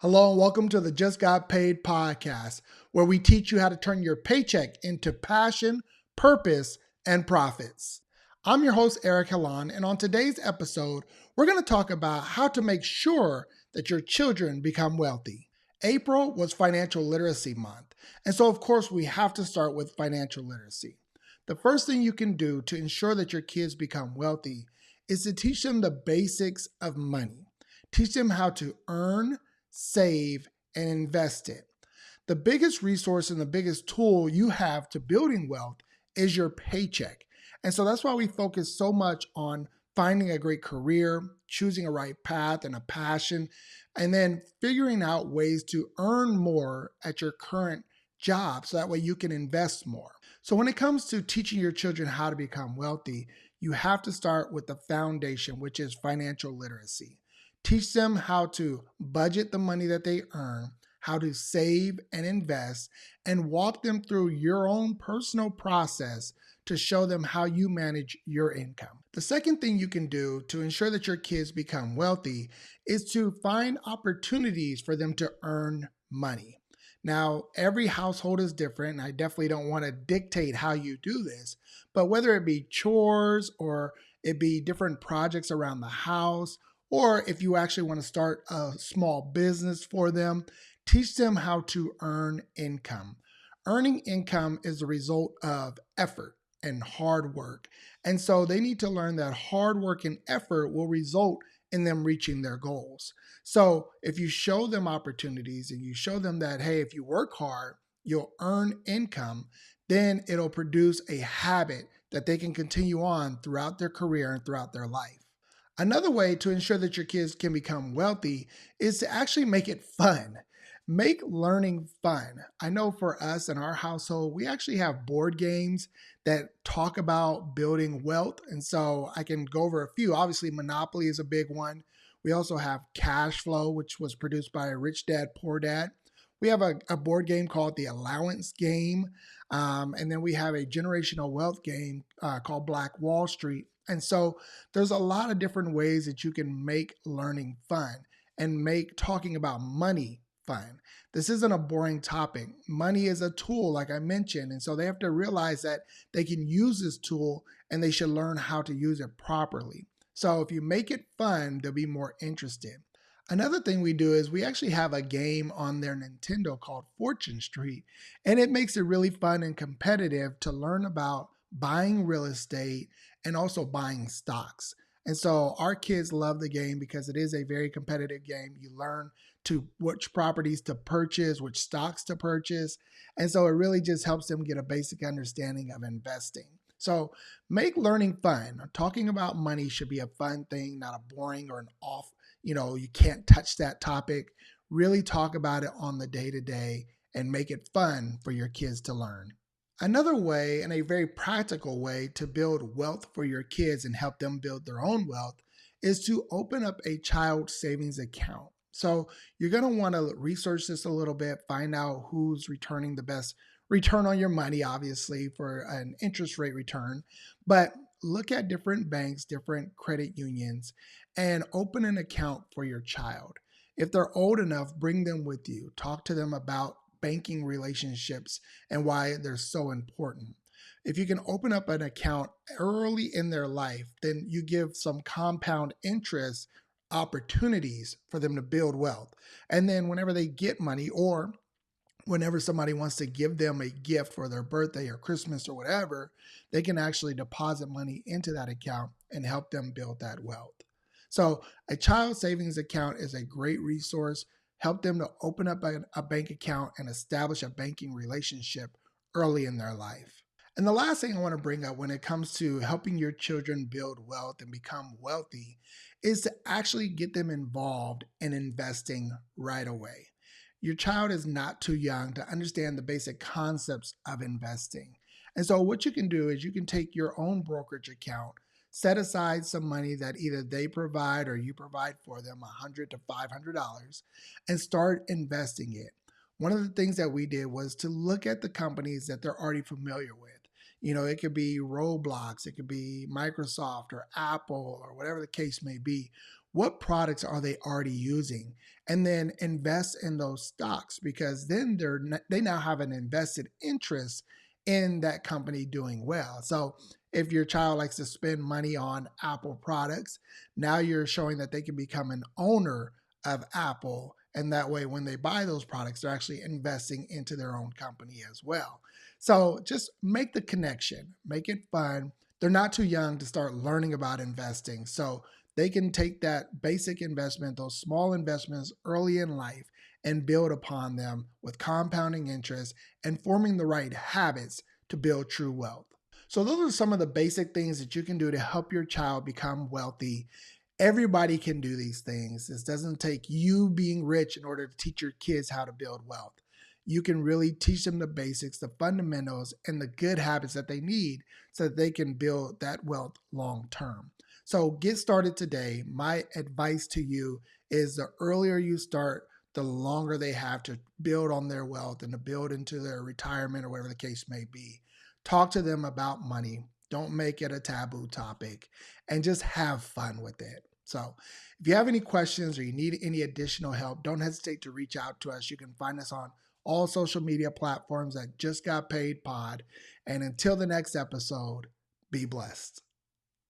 Hello and welcome to the Just Got Paid podcast, where we teach you how to turn your paycheck into passion, purpose, and profits. I'm your host, Eric Hellon, and on today's episode, we're going to talk about how to make sure that your children become wealthy. April was Financial Literacy Month, and so of course we have to start with financial literacy. The first thing you can do to ensure that your kids become wealthy is to teach them the basics of money. Teach them how to earn, save, and invest it. The biggest resource and the biggest tool you have to building wealth is your paycheck. And so that's why we focus so much on finding a great career, choosing a right path and a passion, and then figuring out ways to earn more at your current job so that way you can invest more. So when it comes to teaching your children how to become wealthy, you have to start with the foundation, which is financial literacy. Teach them how to budget the money that they earn, how to save and invest, and walk them through your own personal process to show them how you manage your income. The second thing you can do to ensure that your kids become wealthy is to find opportunities for them to earn money. Now, every household is different, and I definitely don't want to dictate how you do this, but whether it be chores or it be different projects around the house, or if you actually want to start a small business for them, teach them how to earn income. Earning income is the result of effort and hard work. And so they need to learn that hard work and effort will result in them reaching their goals. So if you show them opportunities and you show them that, hey, if you work hard, you'll earn income, then it'll produce a habit that they can continue on throughout their career and throughout their life. Another way to ensure that your kids can become wealthy is to actually make it fun. Make learning fun. I know for us in our household, we actually have board games that talk about building wealth. And so I can go over a few. Obviously, Monopoly is a big one. We also have Cash Flow, which was produced by Rich Dad, Poor Dad. We have a board game called the Allowance Game. And then we have a generational wealth game called Black Wall Street. And so there's a lot of different ways that you can make learning fun and make talking about money fun. This isn't a boring topic. Money is a tool, like I mentioned. And so they have to realize that they can use this tool and they should learn how to use it properly. So if you make it fun, they'll be more interested. Another thing we do is we actually have a game on their Nintendo called Fortune Street, and it makes it really fun and competitive to learn about buying real estate and also buying stocks. And so our kids love the game because it is a very competitive game. You learn to which properties to purchase, which stocks to purchase. And so it really just helps them get a basic understanding of investing. So make learning fun. Talking about money should be a fun thing, not a boring or an off, you can't touch that topic. Really talk about it on the day to day and make it fun for your kids to learn. Another way, and a very practical way to build wealth for your kids and help them build their own wealth, is to open up a child savings account. So you're going to want to research this a little bit, find out who's returning the best return on your money, obviously, for an interest rate return. But look at different banks, different credit unions, and open an account for your child. If they're old enough, bring them with you. Talk to them about banking relationships and why they're so important. If you can open up an account early in their life, then you give some compound interest opportunities for them to build wealth. And then whenever they get money, or whenever somebody wants to give them a gift for their birthday or Christmas or whatever, they can actually deposit money into that account and help them build that wealth. So a child savings account is a great resource. Help them to open up a bank account and establish a banking relationship early in their life. And the last thing I want to bring up when it comes to helping your children build wealth and become wealthy is to actually get them involved in investing right away. Your child is not too young to understand the basic concepts of investing. And so what you can do is you can take your own brokerage account, set aside some money that either they provide or you provide for them, $100 to $500, and start investing it. One of the things that we did was to look at the companies that they're already familiar with. It could be Roblox, it could be Microsoft or Apple or whatever the case may be. what products are they already using, and then invest in those stocks, because then they now have an invested interest in that company doing well. So if your child likes to spend money on Apple products, now you're showing that they can become an owner of Apple. And that way, when they buy those products, they're actually investing into their own company as well. So just make the connection, make it fun. They're not too young to start learning about investing. So they can take that basic investment, those small investments early in life, and build upon them with compounding interest and forming the right habits to build true wealth. So, those are some of the basic things that you can do to help your child become wealthy. Everybody can do these things. This doesn't take you being rich in order to teach your kids how to build wealth. You can really teach them the basics, the fundamentals, and the good habits that they need so that they can build that wealth long term. So get started today. My advice to you is the earlier you start, the longer they have to build on their wealth and to build into their retirement or whatever the case may be. Talk to them about money. Don't make it a taboo topic, and just have fun with it. So, if you have any questions or you need any additional help, don't hesitate to reach out to us. You can find us on all social media platforms at Just Got Paid Pod. And until the next episode, be blessed.